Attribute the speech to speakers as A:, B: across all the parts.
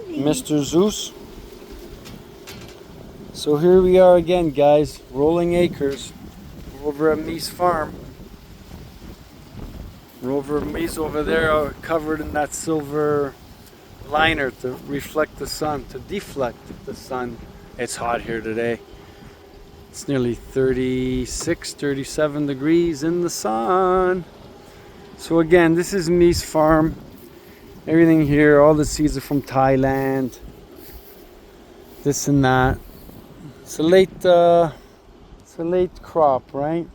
A: Mr. Zeus. So here we are again, guys, rolling acres. We're over at Me's farm. We're over at Me's over there, covered in that silver liner to reflect the sun, to deflect the sun. It's hot here today. It's nearly 36, 37 degrees in the sun. So again, this is Me's farm. Everything here, all the seeds are from Thailand. This and that. It's a late crop, right?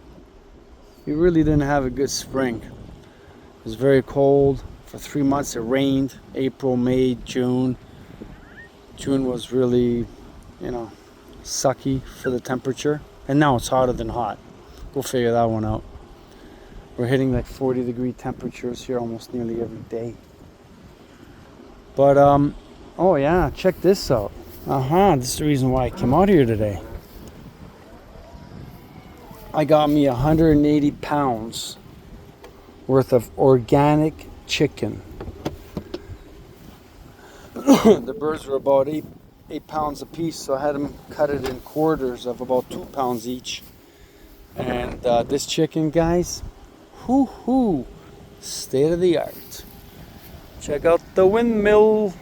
A: We really didn't have a good spring. It was very cold. For 3 months it rained. April, May, June. June was really, sucky for the temperature. And now it's hotter than hot. We'll figure that one out. We're hitting like 40-degree temperatures here almost nearly every day. But, oh yeah, check this out. This is the reason why I came out here today. I got me 180 pounds worth of organic chicken. The birds were about 8 pounds a piece, so I had them cut it in quarters of about 2 pounds each. And this chicken, guys, state of the art. Check out the windmill.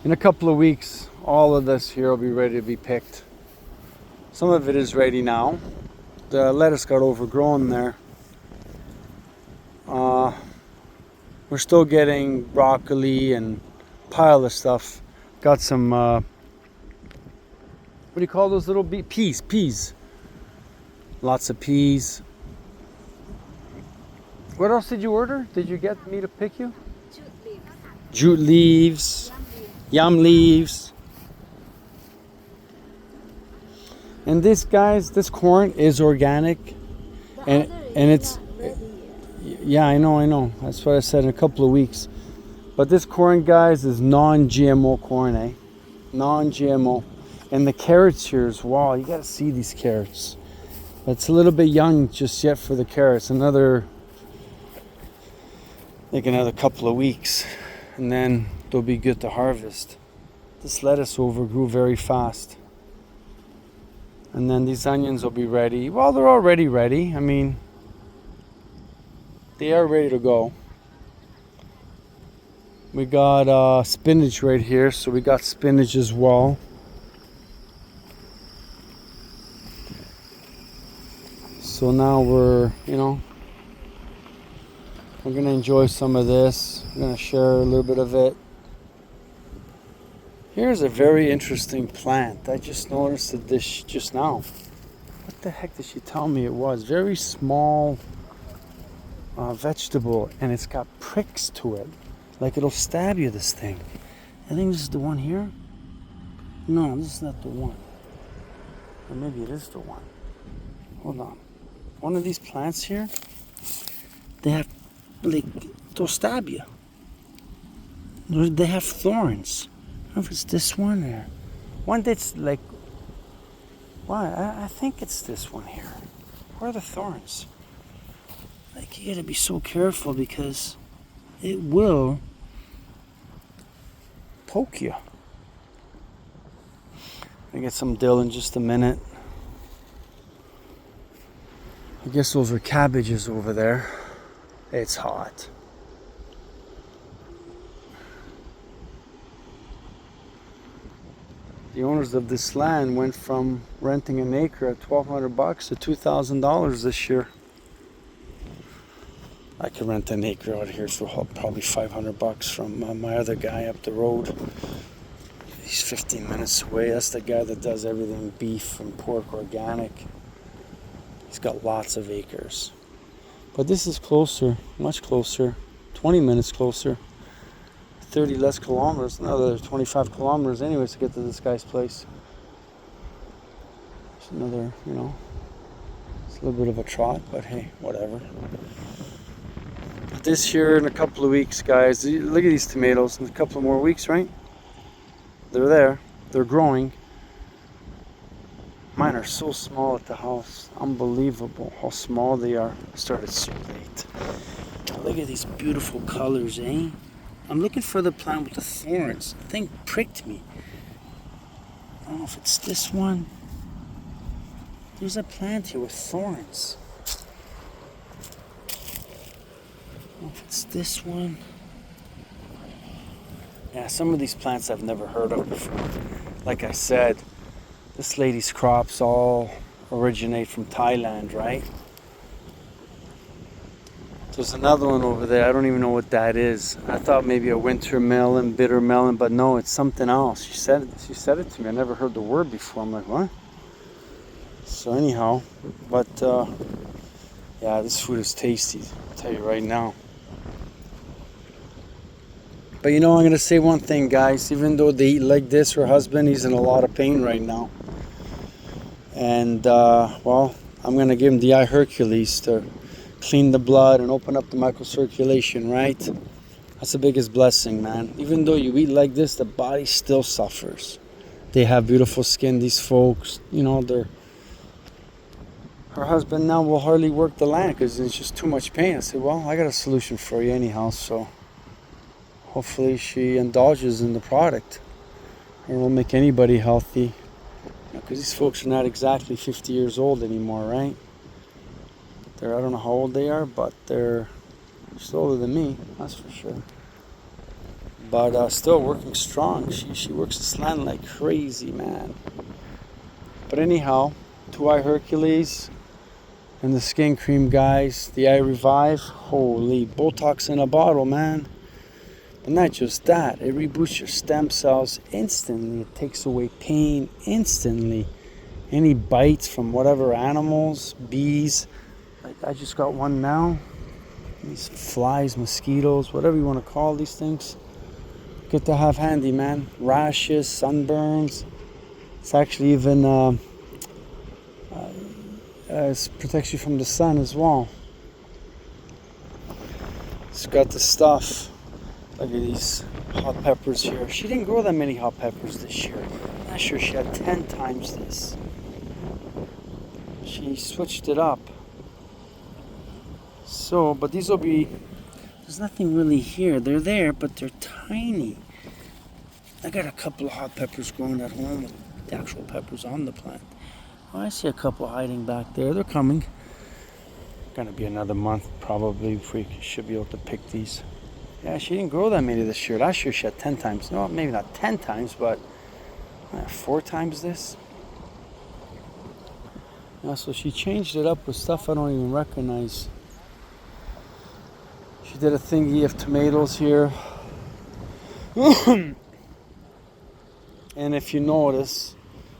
A: In a couple of weeks, all of this here will be ready to be picked. Some of it is ready now. The lettuce got overgrown there. We're still getting broccoli and pile of stuff. Got some, what do you call those little peas? Lots of peas. What else did you order? Did you get me to pick you? Jute leaves. Yam leaves. And this, guys, this corn is organic. And it's, yeah, I know. That's what I said, in a couple of weeks. But this corn, guys, is non-GMO corn, eh? Non-GMO. And the carrots here is, wow, you gotta see these carrots. It's a little bit young just yet for the carrots. Another couple of weeks, and then they'll be good to harvest. This lettuce overgrew very fast. And then these onions will be ready. Well, they're already ready. I mean, they are ready to go. We got spinach right here, so we got spinach as well. So now we're gonna enjoy some of this. We're gonna share a little bit of it. Here's a very interesting plant. I just noticed this just now. What the heck did she tell me it was? Very small vegetable, and it's got pricks to it. Like it'll stab you, this thing. I think this is the one here. No, this is not the one. Or maybe it is the one. Hold on. One of these plants here, they have, they'll stab you. They have thorns. I don't know if it's this one or one that's like, I think it's this one here. Where are the thorns? Like, you gotta be so careful because it will poke you. I get some dill in just a minute. I guess those are cabbages over there. It's hot. The owners of this land went from renting an acre at $1,200 to $2,000 this year. I could rent an acre out here for probably $500 from my other guy up the road. He's 15 minutes away. That's the guy that does everything beef and pork organic. He's got lots of acres. But this is closer, much closer, 20 minutes closer. 30 less kilometers, another 25 kilometers anyways to get to this guy's place. It's another, it's a little bit of a trot, but hey, whatever. This here in a couple of weeks, guys, look at these tomatoes in a couple of more weeks, right? They're there, they're growing. Mine are so small at the house. Unbelievable how small they are. I started so late. Look at these beautiful colors, eh? I'm looking for the plant with the thorns. The thing pricked me. I don't know if it's this one. There's a plant here with thorns. I don't know if it's this one. Yeah, some of these plants I've never heard of before. Like I said, this lady's crops all originate from Thailand, right? There's another one over there. I don't even know what that is. I thought maybe a winter melon, bitter melon, but no, it's something else. She said it to me. I never heard the word before. I'm like, what? So anyhow, but yeah, this food is tasty. I'll tell you right now. But you know, I'm gonna say one thing, guys. Even though they eat like this, her husband, he's in a lot of pain right now. And well, I'm gonna give him the eye Hercules to clean the blood and open up the microcirculation, right? That's the biggest blessing, man. Even though you eat like this, the body still suffers. They have beautiful skin, these folks. You know, her husband now will hardly work the land because it's just too much pain. I said, well, I got a solution for you anyhow, so hopefully she indulges in the product. It won't make anybody healthy. Because these folks are not exactly 50 years old anymore, right? I don't know how old they are, but they're still older than me, that's for sure. But still working strong. She works this land like crazy, man. But anyhow, 2-Eye Hercules and the skin cream, guys. The Eye Revive. Holy, Botox in a bottle, man. But not just that. It reboosts your stem cells instantly. It takes away pain instantly. Any bites from whatever animals, bees. I just got one now. These flies, mosquitoes, whatever you want to call these things. Good to have handy, man. Rashes, sunburns. It's actually even it protects you from the sun as well. It's got the stuff. Look at these hot peppers here. She didn't grow that many hot peppers this year. I'm not sure she had 10 times this. She switched it up. So, but these will be, there's nothing really here. They're there, but they're tiny. I got a couple of hot peppers growing at home with the actual peppers on the plant. Oh, I see a couple hiding back there. They're coming. Gonna be another month probably before we should be able to pick these. Yeah, she didn't grow that many this year. Last year she had 10 times. No, maybe not 10 times, but 4 times this. Yeah, so she changed it up with stuff I don't even recognize. She did a thingy of tomatoes here. And if you notice,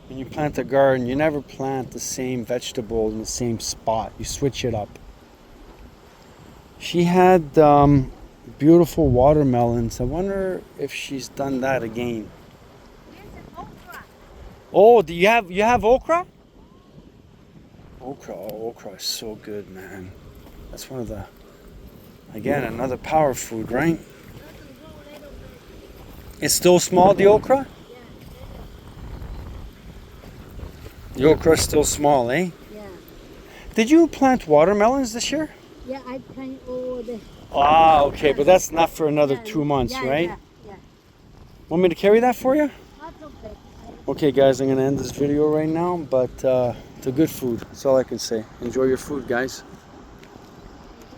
A: when you plant a garden, you never plant the same vegetable in the same spot. You switch it up. She had beautiful watermelons. I wonder if she's done that again. Oh, do you have okra? Okra, oh, okra is so good, man. That's one of the, again, another power food, right? It's still small, the okra? The okra is still small, eh?
B: Yeah.
A: Did you plant watermelons this year?
B: Yeah, I plant all the...
A: Ah, okay, but that's not for another 2 months, right?
B: Yeah.
A: Want me to carry that for you?
B: That's okay.
A: Okay, guys, I'm going to end this video right now, but it's a good food. That's all I can say. Enjoy your food, guys.